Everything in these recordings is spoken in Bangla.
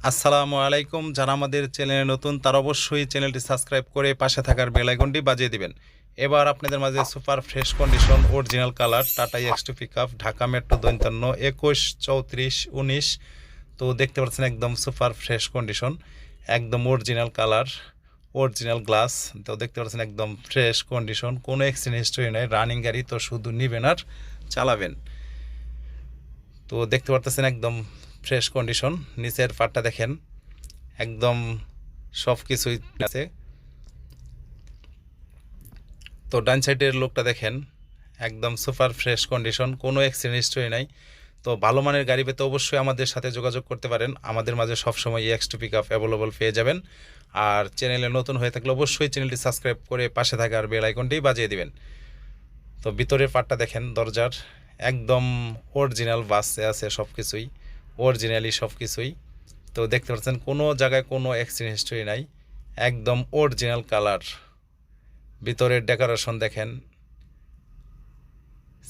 আসসালামু আলাইকুম। যারা আমাদের চ্যানেলে নতুন তারা অবশ্যই চ্যানেলটি সাবস্ক্রাইব করে পাশে থাকার বেল আইকনটি বাজিয়ে দিবেন। এবার আপনাদের মাঝে super fresh condition original colour Tata X two pickup Dhaka metro ৫২ ২১ ৩৪ ১৯। তো দেখতে পাচ্ছেন একদম সুপার ফ্রেশ কন্ডিশন, একদম অরিজিনাল কালার, অরিজিনাল গ্লাস। তো দেখতে পাচ্ছেন একদম ফ্রেশ কন্ডিশন, কোনো অ্যাক্সিডেন্ট হিস্টরি নাই, রানিং গাড়ি। তো শুধু নিবেন আর চালাবেন। তো দেখতে পারতেছেন একদম ফ্রেশ কন্ডিশন। নিচের পাটটা দেখেন, একদম সব কিছুই আছে। তো ডান সাইডের লোকটা দেখেন, একদম সুপার ফ্রেশ কন্ডিশন, কোনো অ্যাক্সিডেন্ট হিস্টরি নাই। তো ভালো মানের গাড়ি পেতে অবশ্যই আমাদের সাথে যোগাযোগ করতে পারেন। আমাদের মাঝে সবসময় এক্স2 পিকআপ অ্যাভেলেবল পেয়ে যাবেন। আর চ্যানেলে নতুন হয়ে থাকলে অবশ্যই চ্যানেলটি সাবস্ক্রাইব করে পাশে থাকার বেল আইকনটি বাজিয়ে দিবেন। তো ভিতরের পার্টটা দেখেন, দরজার একদম অরিজিনাল বাসে আছে, সব কিছুই অরিজিনালি সব কিছুই। তো দেখতে পাচ্ছেন কোনো জায়গায় কোনো অ্যাক্সিডেন্ট হিস্টরি নাই, একদম অরিজিনাল কালার। ভিতরের ডেকোরেশন দেখেন,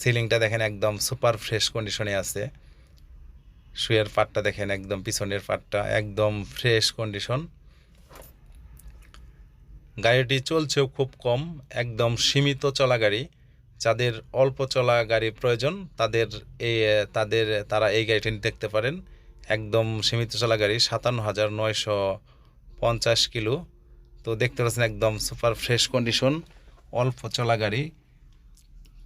সিলিংটা দেখেন একদম সুপার ফ্রেশ কন্ডিশনে আছে। শুয়ের পার্টটা দেখেন, একদম পিছনের পার্টটা একদম ফ্রেশ কন্ডিশন। গাড়িটি চলছেও খুব কম, একদম সীমিত চলা গাড়ি। যাদের অল্প চলা গাড়ি প্রয়োজন তারা এই গাড়িটি দেখতে পারেন। একদম সীমিত চলা গাড়ি, ৫৭,৯৫০ কিলো। তো দেখতে পাচ্ছেন একদম সুপার ফ্রেশ কন্ডিশন, অল্প চলা গাড়ি।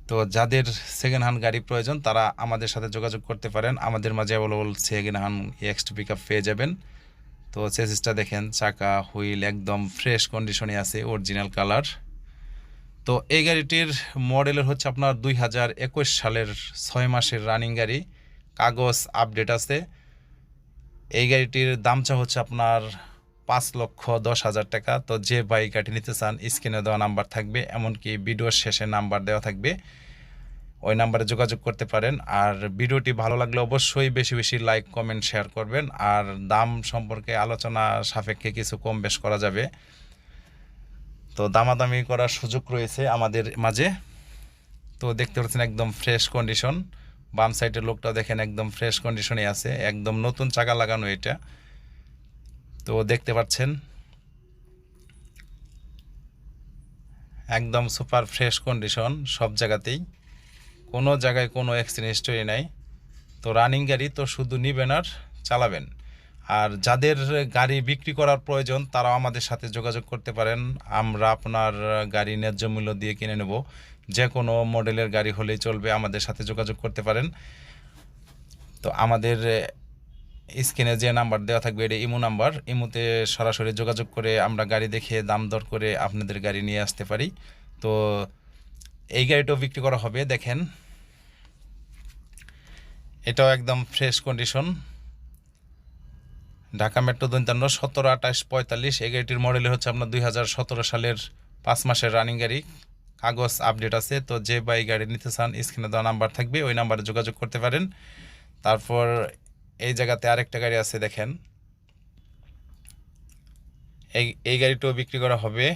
তো যাদের সেকেন্ড হ্যান্ড গাড়ি প্রয়োজন তারা আমাদের সাথে যোগাযোগ করতে পারেন। আমাদের মাঝে অ্যাভেলেবল সেকেন্ড হ্যান্ড এক্স2 পিকআপ পেয়ে যাবেন। তো চেসিসটা দেখেন, চাকা হুইল একদম ফ্রেশ কন্ডিশনে আছে, অরিজিনাল কালার। তো এই গাড়িটির মডেলের হচ্ছে আপনার ২০২১ সালের ৬ মাসের রানিং গাড়ি, কাগজ আপডেট আছে। এই গাড়িটির দামটা হচ্ছে আপনার ৫,১০,০০০ টাকা। তো যে ভাই গাড়ি নিতে চান স্ক্রিনে দেওয়া নাম্বার থাকবে, এমনকি ভিডিওর শেষে নাম্বার দেওয়া থাকবে, ওই নাম্বারে যোগাযোগ করতে পারেন। আর ভিডিওটি ভালো লাগলে অবশ্যই বেশি বেশি লাইক কমেন্ট শেয়ার করবেন। আর দাম সম্পর্কে আলোচনা সাপেক্ষে কিছু কম বেশ করা যাবে। তো দামাদামি করার সুযোগ রয়েছে আমাদের মাঝে। তো দেখতে পাচ্ছেন একদম ফ্রেশ কন্ডিশন। বাম সাইডের লোকটাও দেখেন একদম ফ্রেশ কন্ডিশনে আছে, একদম নতুন চাকা লাগানো এটা। তো দেখতে পাচ্ছেন একদম সুপার ফ্রেশ কন্ডিশন সব জায়গাতেই, কোনো জায়গায় কোনো অ্যাক্সিডেন্ট হিস্টরি নাই। তো রানিং গাড়ি, তো শুধু নিবেন আর চালাবেন। আর যাদের গাড়ি বিক্রি করার প্রয়োজন তারাও আমাদের সাথে যোগাযোগ করতে পারেন। আমরা আপনার গাড়ি ন্যায্য মূল্য দিয়ে কিনে নেব। যে কোনো মডেলের গাড়ি হলেই চলবে, আমাদের সাথে যোগাযোগ করতে পারেন। তো আমাদের স্ক্রিনে যে নাম্বার দেওয়া থাকবে এটা ইমো নাম্বার, ইমোতে সরাসরি যোগাযোগ করে আমরা গাড়ি দেখে দাম দর করে আপনাদের গাড়ি নিয়ে আসতে পারি। তো এই গাড়িটাও বিক্রি করা হবে, দেখেন এটাও একদম ফ্রেশ কন্ডিশন, ঢাকা মেট্রো ৫২ ১৭, ২৮, ৪৫। এই গাড়িটির মডেল হচ্ছে আপনার ২০১৭ সালের ৫ মাসের রানিং গাড়ি, কাগজ আপডেট আছে। তো যে বা এই গাড়ি নিতে চান স্ক্রিনে দেওয়া নাম্বার থাকবে, ওই নাম্বারে যোগাযোগ করতে পারেন। তারপর এই জায়গাতে আরেকটা গাড়ি আছে দেখেন, এই গাড়িটাও বিক্রি করা হবে।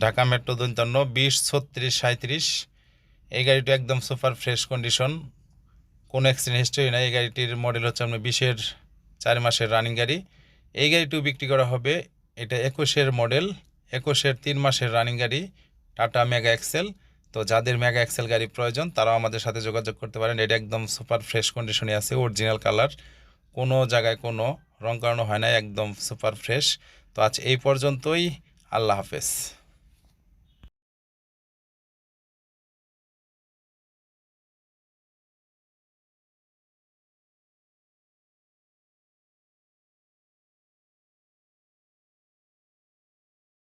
ঢাকা মেট্রো ৫২ ২০, ৩৬, ৩৭। এই গাড়িটা একদম সুপার ফ্রেশ কন্ডিশন, কোনো অ্যাক্সিডেন্ট হিস্টরি নাই। এই গাড়িটির মডেল হচ্ছে আপনার ২০-এর ৪ মাসের রানিং গাড়ি। এই গাড়িটিও বিক্রি করা হবে। এটা ২১-এর মডেল, ২১-এর ৩ মাসের রানিং গাড়ি, টাটা মেগা এক্সেল। তো যাদের মেগা এক্সেল গাড়ি প্রয়োজন তারাও আমাদের সাথে যোগাযোগ করতে পারেন। এটা একদম সুপার ফ্রেশ কন্ডিশনে আছে, অরিজিনাল কালার, কোনো জায়গায় কোনো রং করানো হয় না, একদম সুপার ফ্রেশ। তো আজ এই পর্যন্তই, আল্লাহ হাফেজ।